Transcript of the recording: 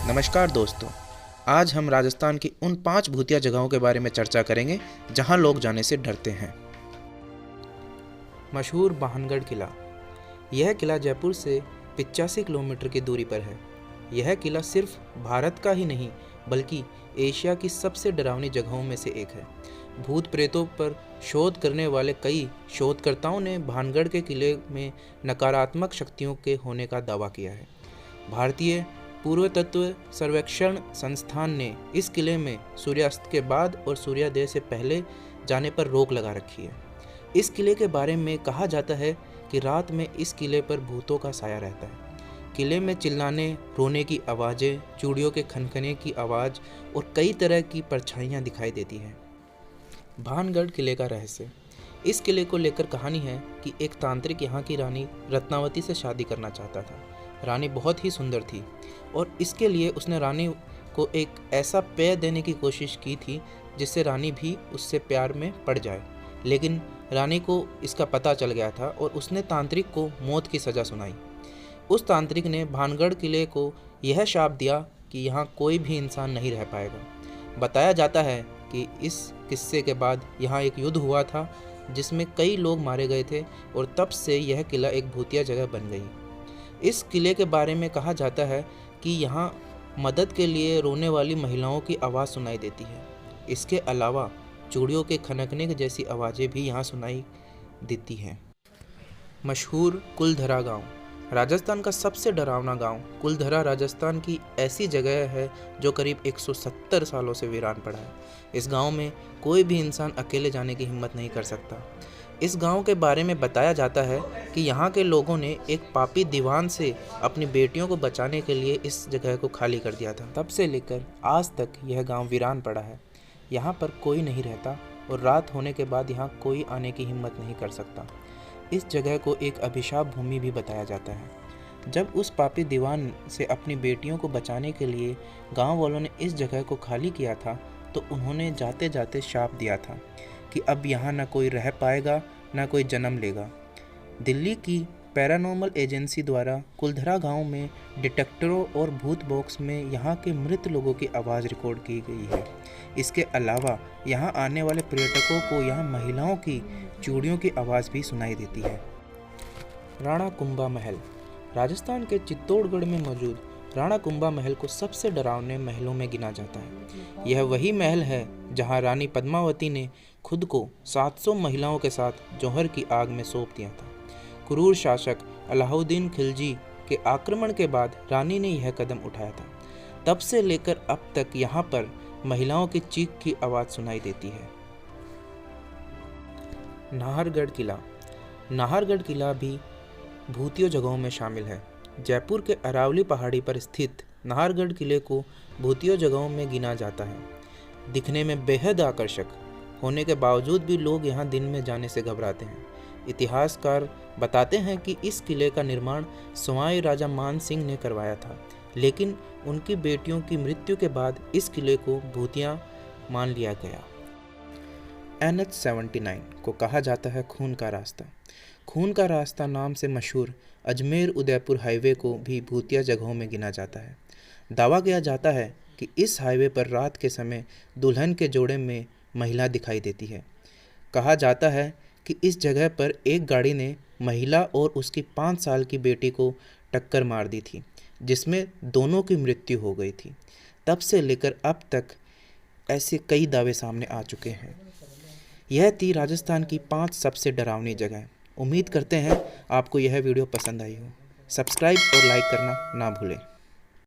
नमस्कार दोस्तों, आज हम राजस्थान की उन 5 भूतिया जगहों के बारे में चर्चा करेंगे जहां लोग जाने से डरते हैं। मशहूर भानगढ़ किला। यह किला जयपुर से 85 किलोमीटर की दूरी पर है। यह किला सिर्फ भारत का ही नहीं बल्कि एशिया की सबसे डरावनी जगहों में से एक है। भूत प्रेतों पर शोध करने वाले कई शोधकर्ताओं ने भानगढ़ के किले में नकारात्मक शक्तियों के होने का दावा किया है। भारतीय पुरातत्व सर्वेक्षण संस्थान ने इस किले में सूर्यास्त के बाद और सूर्योदय से पहले जाने पर रोक लगा रखी है। इस किले के बारे में कहा जाता है कि रात में इस किले पर भूतों का साया रहता है। किले में चिल्लाने, रोने की आवाज़ें, चूड़ियों के खनखने की आवाज़ और कई तरह की परछाइयाँ दिखाई देती हैं। भानगढ़ किले का रहस्य। इस किले को लेकर कहानी है कि एक तांत्रिक यहाँ की रानी रत्नावती से शादी करना चाहता था। रानी बहुत ही सुंदर थी और इसके लिए उसने रानी को एक ऐसा पेय देने की कोशिश की थी जिससे रानी भी उससे प्यार में पड़ जाए, लेकिन रानी को इसका पता चल गया था और उसने तांत्रिक को मौत की सज़ा सुनाई। उस तांत्रिक ने भानगढ़ किले को यह शाप दिया कि यहाँ कोई भी इंसान नहीं रह पाएगा। बताया जाता है कि इस किस्से के बाद यहाँ एक युद्ध हुआ था जिसमें कई लोग मारे गए थे और तब से यह किला एक भूतिया जगह बन गई। इस किले के बारे में कहा जाता है कि यहाँ मदद के लिए रोने वाली महिलाओं की आवाज़ सुनाई देती है। इसके अलावा चूड़ियों के खनकने जैसी आवाज़ें भी यहाँ सुनाई देती हैं। मशहूर कुलधरा गांव। राजस्थान का सबसे डरावना गांव कुलधरा राजस्थान की ऐसी जगह है जो करीब 170 सालों से वीरान पड़ा है। इस गांव में कोई भी इंसान अकेले जाने की हिम्मत नहीं कर सकता। इस गांव के बारे में बताया जाता है कि यहाँ के लोगों ने एक पापी दीवान से अपनी बेटियों को बचाने के लिए इस जगह को खाली कर दिया था। तब से लेकर आज तक यह गांव वीरान पड़ा है। यहाँ पर कोई नहीं रहता और रात होने के बाद यहाँ कोई आने की हिम्मत नहीं कर सकता। इस जगह को एक अभिशाप भूमि भी बताया जाता है। जब उस पापी दीवान से अपनी बेटियों को बचाने के लिए गाँव वालों ने इस जगह को खाली किया था तो उन्होंने जाते जाते शाप दिया था कि अब यहाँ ना कोई रह पाएगा ना कोई जन्म लेगा। दिल्ली की पैरानॉर्मल एजेंसी द्वारा कुलधरा गांव में डिटेक्टरों और भूत बॉक्स में यहाँ के मृत लोगों की आवाज़ रिकॉर्ड की गई है। इसके अलावा यहाँ आने वाले पर्यटकों को यहाँ महिलाओं की चूड़ियों की आवाज़ भी सुनाई देती है। राणा कुंभा महल। राजस्थान के चित्तौड़गढ़ में मौजूद राणा कुंभा महल को सबसे डरावने महलों में गिना जाता है। यह वही महल है जहां रानी पद्मावती ने खुद को 700 महिलाओं के साथ जौहर की आग में सौंप दिया था। क्रूर शासक अलाउद्दीन खिलजी के आक्रमण के बाद रानी ने यह कदम उठाया था। तब से लेकर अब तक यहाँ पर महिलाओं की चीख की आवाज़ सुनाई देती है। नाहरगढ़ किला। नाहरगढ़ किला भी भूतियों जगहों में शामिल है। जयपुर के अरावली पहाड़ी पर स्थित नाहरगढ़ किले को भूतियों जगहों में गिना जाता है। दिखने में बेहद आकर्षक होने के बावजूद भी लोग यहाँ दिन में जाने से घबराते हैं। इतिहासकार बताते हैं कि इस किले का निर्माण सवाई राजा मान सिंह ने करवाया था, लेकिन उनकी बेटियों की मृत्यु के बाद इस किले को भूतिया मान लिया गया। NH-79 को कहा जाता है खून का रास्ता। खून का रास्ता नाम से मशहूर अजमेर उदयपुर हाईवे को भी भूतिया जगहों में गिना जाता है। दावा किया जाता है कि इस हाईवे पर रात के समय दुल्हन के जोड़े में महिला दिखाई देती है। कहा जाता है कि इस जगह पर एक गाड़ी ने महिला और उसकी 5 साल की बेटी को टक्कर मार दी थी, जिसमें दोनों की मृत्यु हो गई थी। तब से लेकर अब तक ऐसे कई दावे सामने आ चुके हैं। यह थी राजस्थान की 5 सबसे डरावनी जगह। उम्मीद करते हैं आपको यह वीडियो पसंद आई हो। सब्सक्राइब और लाइक करना ना भूलें।